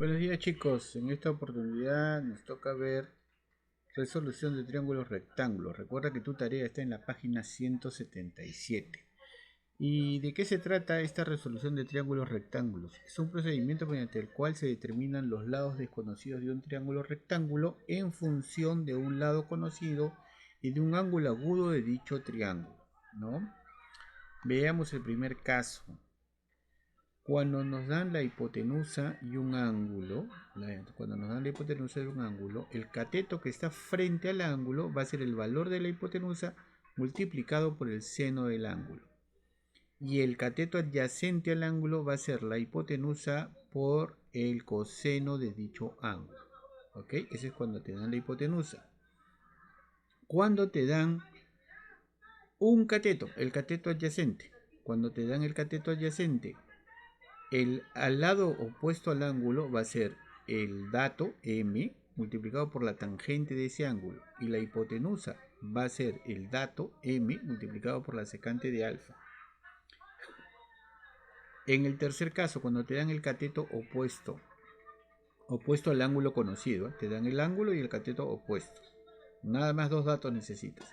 Buenos días chicos, en esta oportunidad nos toca ver resolución de triángulos rectángulos. Recuerda que tu tarea está en la página 177. ¿Y de qué se trata esta resolución de triángulos rectángulos? Es un procedimiento mediante el cual se determinan los lados desconocidos de un triángulo rectángulo en función de un lado conocido y de un ángulo agudo de dicho triángulo, ¿no? Veamos el primer caso. Cuando nos dan la hipotenusa y un ángulo, el cateto que está frente al ángulo va a ser el valor de la hipotenusa multiplicado por el seno del ángulo. Y el cateto adyacente al ángulo va a ser la hipotenusa por el coseno de dicho ángulo. ¿Ok? Ese es cuando te dan la hipotenusa. Cuando te dan un cateto, el cateto adyacente, cuando te dan el cateto adyacente, al lado opuesto al ángulo va a ser el dato m multiplicado por la tangente de ese ángulo, y la hipotenusa va a ser el dato m multiplicado por la secante de alfa. En el tercer caso, cuando te dan el cateto opuesto al ángulo conocido, te dan el ángulo y el cateto opuesto. Nada más dos datos necesitas.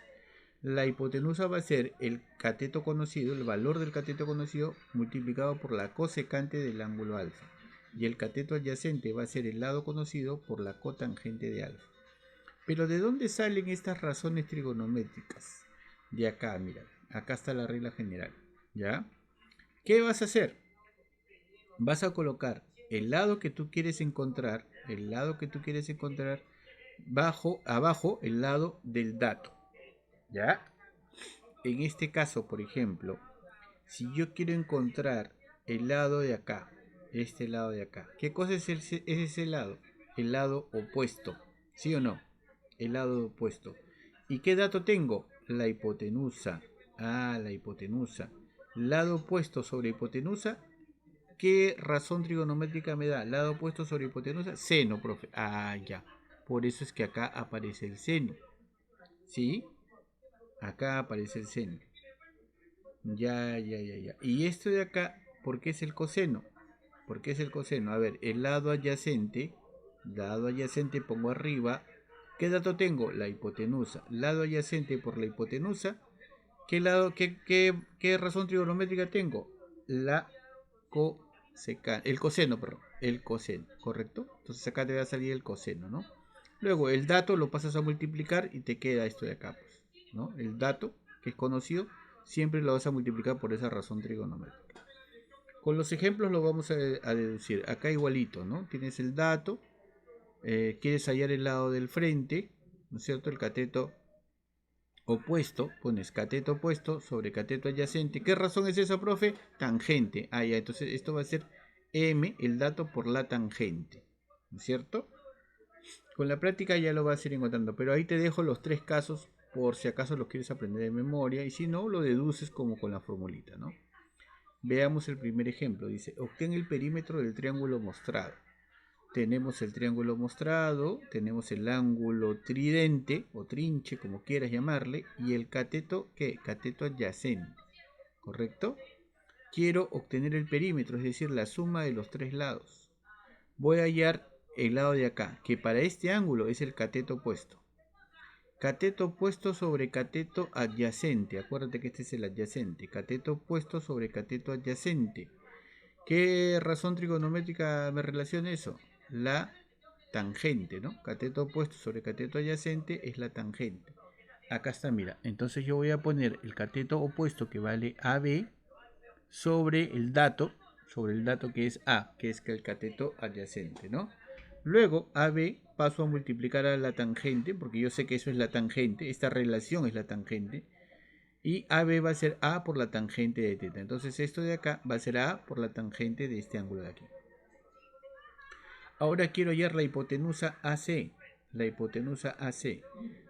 La hipotenusa va a ser el cateto conocido, el valor del cateto conocido multiplicado por la cosecante del ángulo alfa. Y el cateto adyacente va a ser el lado conocido por la cotangente de alfa. Pero ¿de dónde salen estas razones trigonométricas? De acá, mira. Acá está la regla general. ¿Ya? ¿Qué vas a hacer? Vas a colocar el lado que tú quieres encontrar, abajo el lado del dato. ¿Ya? En este caso, por ejemplo, si yo quiero encontrar el lado de acá, este lado de acá, ¿qué cosa es ese lado? El lado opuesto, ¿sí o no? El lado opuesto. ¿Y qué dato tengo? La hipotenusa. La hipotenusa. Lado opuesto sobre hipotenusa. ¿Qué razón trigonométrica me da? Lado opuesto sobre hipotenusa. Seno, profe. Ya. Por eso es que acá aparece el seno. ¿Sí? Acá aparece el seno. Ya. Y esto de acá, ¿por qué es el coseno? ¿Por qué es el coseno? A ver, el lado adyacente pongo arriba. ¿Qué dato tengo? La hipotenusa. Lado adyacente por la hipotenusa. ¿Qué razón trigonométrica tengo? El coseno, perdón. El coseno, ¿correcto? Entonces acá te va a salir el coseno, ¿no? Luego el dato lo pasas a multiplicar y te queda esto de acá, pues, ¿no? El dato, que es conocido, siempre lo vas a multiplicar por esa razón trigonométrica. Con los ejemplos lo vamos a deducir. Acá igualito, ¿no? Tienes el dato, quieres hallar el lado del frente, ¿no es cierto? El cateto opuesto, pones cateto opuesto sobre cateto adyacente. ¿Qué razón es esa, profe? Tangente. Ya, entonces esto va a ser m, el dato por la tangente, ¿no es cierto? Con la práctica ya lo vas a ir encontrando, pero ahí te dejo los tres casos por si acaso los quieres aprender de memoria, y si no, lo deduces como con la formulita, ¿no? Veamos el primer ejemplo. Dice, obtén el perímetro del triángulo mostrado. Tenemos el triángulo mostrado, tenemos el ángulo tridente o trinche, como quieras llamarle, y el cateto, ¿qué? Cateto adyacente, ¿correcto? Quiero obtener el perímetro, es decir, la suma de los tres lados. Voy a hallar el lado de acá, que para este ángulo es el cateto opuesto. Cateto opuesto sobre cateto adyacente, acuérdate que este es el adyacente. Cateto opuesto sobre cateto adyacente. ¿Qué razón trigonométrica me relaciona eso? La tangente, ¿no? Cateto opuesto sobre cateto adyacente es la tangente. Acá está, mira. Entonces yo voy a poner el cateto opuesto que vale AB sobre el dato que es A, que es el cateto adyacente, ¿no? Luego AB paso a multiplicar a la tangente, porque yo sé que eso es la tangente, esta relación es la tangente. Y AB va a ser A por la tangente de θ. Entonces esto de acá va a ser A por la tangente de este ángulo de aquí. Ahora quiero hallar la hipotenusa AC. La hipotenusa AC.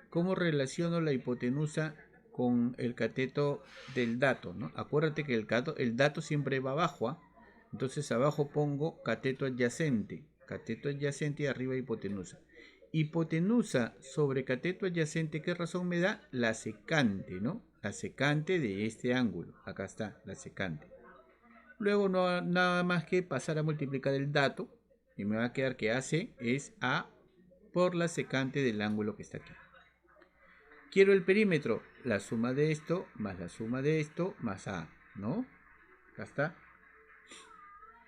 ¿Cómo relaciono la hipotenusa con el cateto del dato, ¿no? Acuérdate que el dato siempre va abajo, Entonces abajo pongo cateto adyacente. Cateto adyacente y arriba hipotenusa. Hipotenusa sobre cateto adyacente, ¿qué razón me da? La secante, ¿no? La secante de este ángulo. Acá está, la secante. Luego no nada más que pasar a multiplicar el dato y me va a quedar que AC es A por la secante del ángulo que está aquí. Quiero el perímetro, la suma de esto más la suma de esto más A, ¿no? Acá está.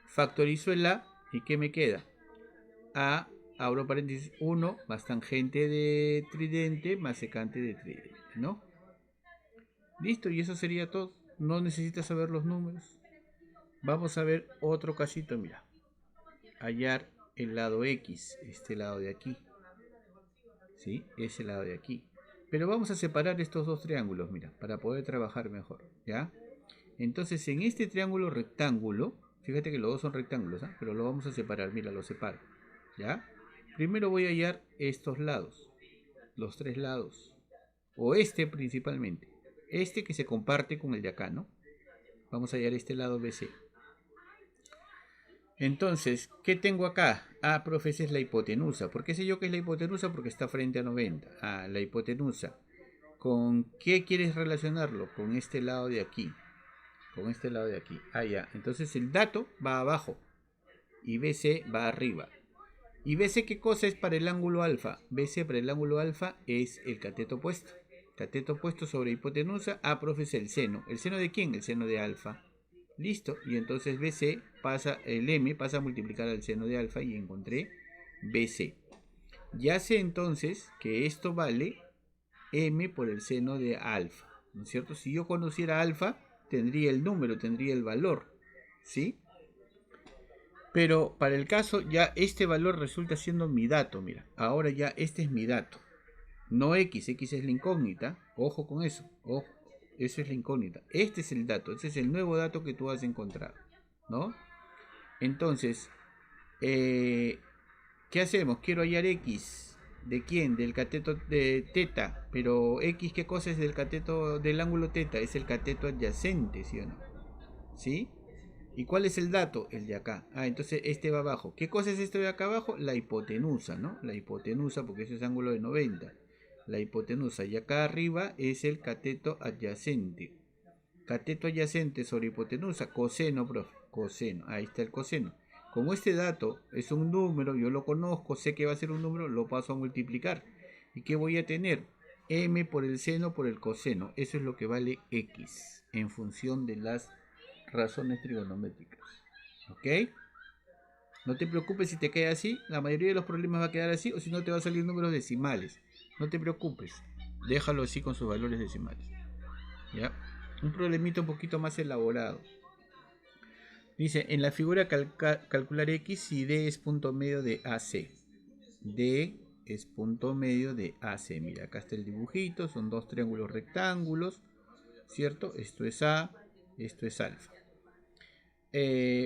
Factorizo el A y ¿qué me queda? A, abro paréntesis, 1 más tangente de tridente más secante de tridente, ¿no? Listo, y eso sería todo. No necesitas saber los números. Vamos a ver otro casito, mira. Hallar el lado X, este lado de aquí. ¿Sí? Ese lado de aquí. Pero vamos a separar estos dos triángulos, mira, para poder trabajar mejor, ¿ya? Entonces, en este triángulo rectángulo, fíjate que los dos son rectángulos, ¿eh? Pero lo vamos a separar, mira, lo separo, ¿ya? Primero voy a hallar estos lados, los tres lados, o este principalmente, este que se comparte con el de acá, ¿no? Vamos a hallar este lado BC. Entonces, ¿qué tengo acá? Ah, profe, esa es la hipotenusa. ¿Por qué sé yo que es la hipotenusa? Porque está frente a 90. Ah, la hipotenusa. ¿Con qué quieres relacionarlo? Con este lado de aquí. Con este lado de aquí. Ah, ya. Entonces el dato va abajo. Y BC va arriba. ¿Y BC qué cosa es para el ángulo alfa? BC para el ángulo alfa es el cateto opuesto. Cateto opuesto sobre hipotenusa. Ah, profe, es el seno. ¿El seno de quién? El seno de alfa. Listo, y entonces BC pasa, el M pasa a multiplicar al seno de alfa y encontré BC. Ya sé entonces que esto vale M por el seno de alfa, ¿no es cierto? Si yo conociera alfa, tendría el número, tendría el valor, ¿sí? Pero para el caso ya este valor resulta siendo mi dato, mira. Ahora ya este es mi dato. No X, X es la incógnita. Ojo con eso, ojo. Esa es la incógnita. Este es el dato, este es el nuevo dato que tú has encontrado, ¿no? Entonces, ¿qué hacemos? Quiero hallar X. ¿De quién? Del cateto de teta. Pero X, ¿qué cosa es del cateto del ángulo teta? Es el cateto adyacente, ¿sí o no? ¿Sí? ¿Y cuál es el dato? El de acá. Ah, entonces este va abajo. ¿Qué cosa es esto de acá abajo? La hipotenusa, ¿no? La hipotenusa, porque ese es ángulo de 90. La hipotenusa. Y acá arriba es el cateto adyacente. Cateto adyacente sobre hipotenusa. Coseno, profe. Coseno. Ahí está el coseno. Como este dato es un número, yo lo conozco, sé que va a ser un número, lo paso a multiplicar. ¿Y qué voy a tener? M por el seno por el coseno. Eso es lo que vale X en función de las razones trigonométricas. ¿Ok? No te preocupes si te queda así. La mayoría de los problemas va a quedar así o si no te va a salir números decimales. No te preocupes. Déjalo así con sus valores decimales. ¿Ya? Un problemita un poquito más elaborado. Dice, en la figura calcular X si D es punto medio de AC. D es punto medio de AC. Mira, acá está el dibujito. Son dos triángulos rectángulos. ¿Cierto? Esto es A, esto es alfa.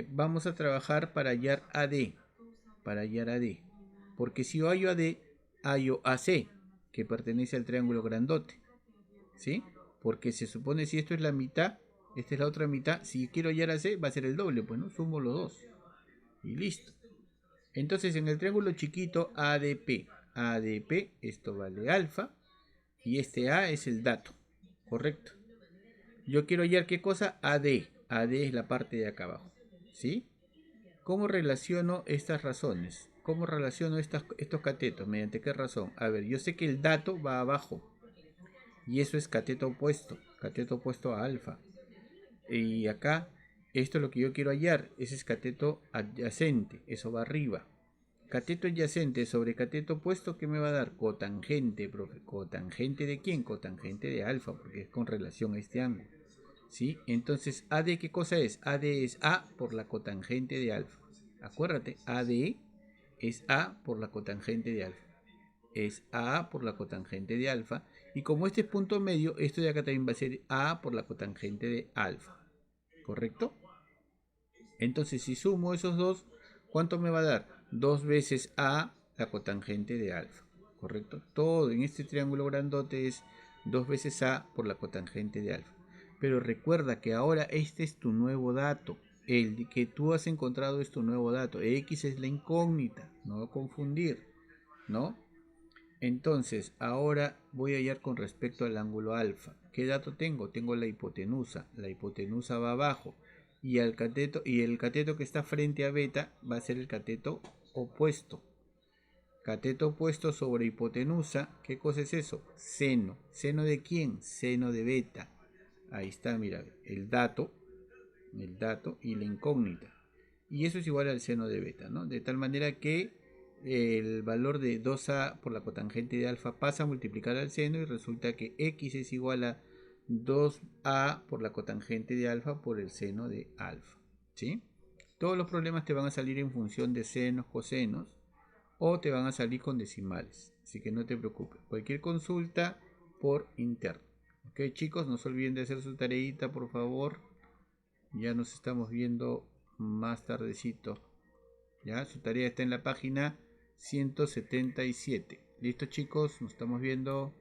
Vamos a trabajar para hallar AD. Para hallar AD. Porque si yo hallo AD, hallo AC, que pertenece al triángulo grandote. ¿Sí? Porque se supone si esto es la mitad, esta es la otra mitad. Si quiero hallar AC, va a ser el doble, pues no, sumo los dos. Y listo. Entonces en el triángulo chiquito ADP, ADP, esto vale alfa. Y este A es el dato. Correcto. Yo quiero hallar qué cosa, AD. AD es la parte de acá abajo. ¿Sí? ¿Cómo relaciono estas razones? ¿Cómo relaciono estos catetos? ¿Mediante qué razón? A ver, yo sé que el dato va abajo. Y eso es cateto opuesto a alfa. Y acá, esto es lo que yo quiero hallar. Ese es cateto adyacente. Eso va arriba. Cateto adyacente sobre cateto opuesto, ¿qué me va a dar? Cotangente, profe. ¿Cotangente de quién? Cotangente de alfa, porque es con relación a este ángulo. ¿Sí? Entonces, AD, ¿qué cosa es? AD es A por la cotangente de alfa. Acuérdate, AD es A por la cotangente de alfa. Es A por la cotangente de alfa. Y como este es punto medio, esto de acá también va a ser A por la cotangente de alfa. ¿Correcto? Entonces, si sumo esos dos, ¿cuánto me va a dar? 2 veces A la cotangente de alfa. ¿Correcto? Todo en este triángulo grandote es 2 veces A por la cotangente de alfa. Pero recuerda que ahora este es tu nuevo dato. El que tú has encontrado es tu nuevo dato. X es la incógnita. No confundir. ¿No? Entonces, ahora voy a hallar con respecto al ángulo alfa. ¿Qué dato tengo? Tengo la hipotenusa. La hipotenusa va abajo. Y el cateto que está frente a beta va a ser el cateto opuesto. Cateto opuesto sobre hipotenusa. ¿Qué cosa es eso? Seno. ¿Seno de quién? Seno de beta. Ahí está, mira, el dato y la incógnita. Y eso es igual al seno de beta, ¿no? De tal manera que el valor de 2a por la cotangente de alfa pasa a multiplicar al seno y resulta que x es igual a 2a por la cotangente de alfa por el seno de alfa, ¿sí? Todos los problemas te van a salir en función de senos, cosenos, o te van a salir con decimales, así que no te preocupes. Cualquier consulta por interno. Ok, chicos, no se olviden de hacer su tareita, por favor. Ya nos estamos viendo más tardecito. Ya, su tarea está en la página 177. Listo, chicos, nos estamos viendo.